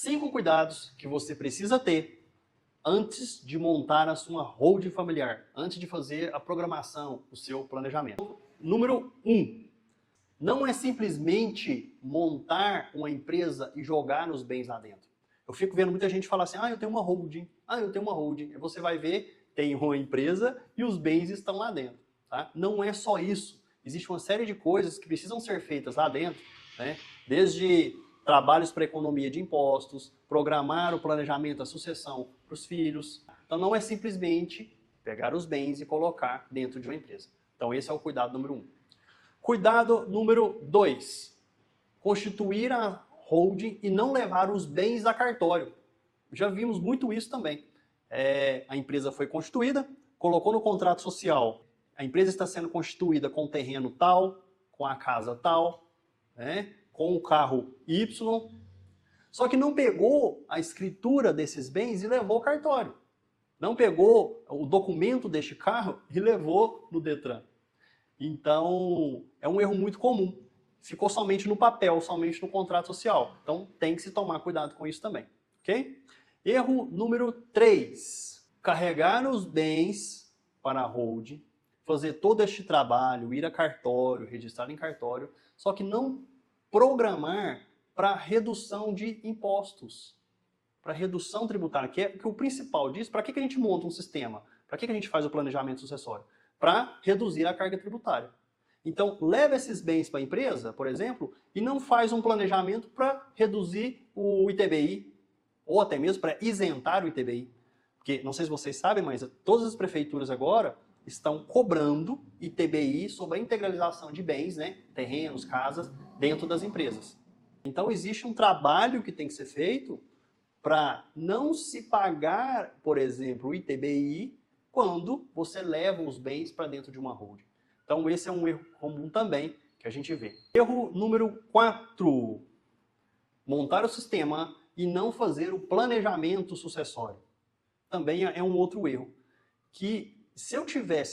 5 cuidados que você precisa ter antes de montar a sua holding familiar, antes de fazer a programação, o seu planejamento. Número 1. Não é simplesmente montar uma empresa e jogar os bens lá dentro. Eu fico vendo muita gente falar assim, eu tenho uma holding, eu tenho uma holding. E você vai ver, tem uma empresa e os bens estão lá dentro. Tá? Não é só isso. Existe uma série de coisas que precisam ser feitas lá dentro, né? Desde trabalhos para economia de impostos, programar o planejamento da sucessão para os filhos. Então não é simplesmente pegar os bens e colocar dentro de uma empresa. Então esse é o cuidado número 1. Cuidado número 2. Constituir a holding e não levar os bens a cartório. Já vimos muito isso também. A empresa foi constituída, colocou no contrato social, a empresa está sendo constituída com o terreno tal, com a casa tal, né? Com o carro Y, só que não pegou a escritura desses bens e levou ao cartório. Não pegou o documento deste carro e levou no Detran. Então, é um erro muito comum. Ficou somente no papel, somente no contrato social. Então, tem que se tomar cuidado com isso também. Ok? Erro número 3. Carregar os bens para a holding, fazer todo este trabalho, ir a cartório, registrar em cartório, só que não programar para redução de impostos, para redução tributária, que é o principal disso. Para que a gente monta um sistema? Para que a gente faz o planejamento sucessório? Para reduzir a carga tributária. Então, leva esses bens para a empresa, por exemplo, e não faz um planejamento para reduzir o ITBI, ou até mesmo para isentar o ITBI. Porque, não sei se vocês sabem, mas todas as prefeituras agora estão cobrando ITBI sobre a integralização de bens, né, terrenos, casas, dentro das empresas. Então existe um trabalho que tem que ser feito para não se pagar, por exemplo, o ITBI quando você leva os bens para dentro de uma holding. Então esse é um erro comum também que a gente vê. Erro número 4. Montar o sistema e não fazer o planejamento sucessório. Também é um outro erro. Que se eu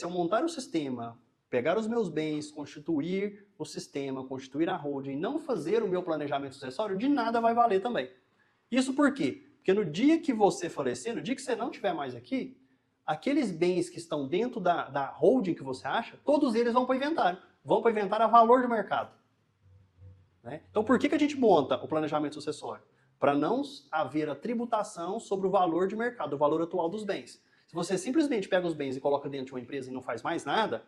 montar o sistema, pegar os meus bens, constituir o sistema, constituir a holding, não fazer o meu planejamento sucessório, de nada vai valer também. Isso por quê? Porque no dia que você falecer, no dia que você não estiver mais aqui, aqueles bens que estão dentro da holding que você acha, todos eles vão para o inventário. Vão para o inventário a valor de mercado. Né? Então por que a gente monta o planejamento sucessório? Para não haver a tributação sobre o valor de mercado, o valor atual dos bens. Se você simplesmente pega os bens e coloca dentro de uma empresa e não faz mais nada,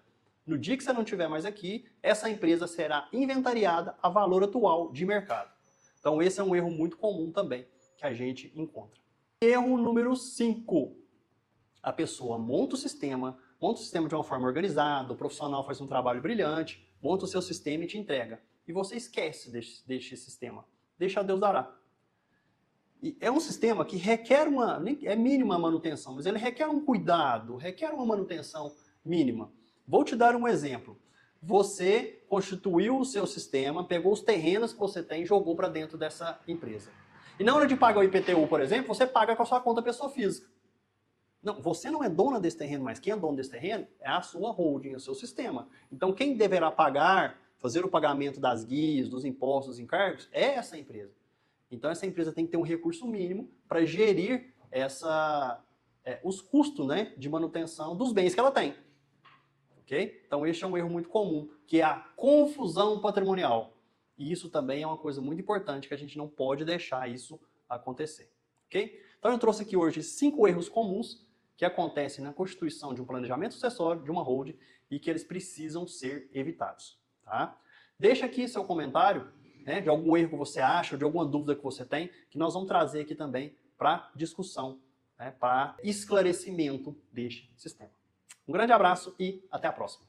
no dia que você não estiver mais aqui, essa empresa será inventariada a valor atual de mercado. Então esse é um erro muito comum também que a gente encontra. Erro número 5. A pessoa monta o sistema de uma forma organizada, o profissional faz um trabalho brilhante, monta o seu sistema e te entrega. E você esquece deste sistema. Deixa Deus dará. E é um sistema que requer é mínima manutenção, mas ele requer um cuidado, requer uma manutenção mínima. Vou te dar um exemplo. Você constituiu o seu sistema, pegou os terrenos que você tem e jogou para dentro dessa empresa. E na hora de pagar o IPTU, por exemplo, você paga com a sua conta pessoa física. Não, você não é dona desse terreno, mas quem é dono desse terreno é a sua holding, o seu sistema. Então quem deverá pagar, fazer o pagamento das guias, dos impostos, dos encargos, é essa empresa. Então essa empresa tem que ter um recurso mínimo para gerir os custos, né, de manutenção dos bens que ela tem. Okay? Então este é um erro muito comum, que é a confusão patrimonial. E isso também é uma coisa muito importante que a gente não pode deixar isso acontecer. Okay? Então eu trouxe aqui hoje 5 erros comuns que acontecem na constituição de um planejamento sucessório, de uma holding, e que eles precisam ser evitados. Tá? Deixa aqui seu comentário, né, de algum erro que você acha, ou de alguma dúvida que você tem, que nós vamos trazer aqui também para discussão, né, para esclarecimento deste sistema. Um grande abraço e até a próxima.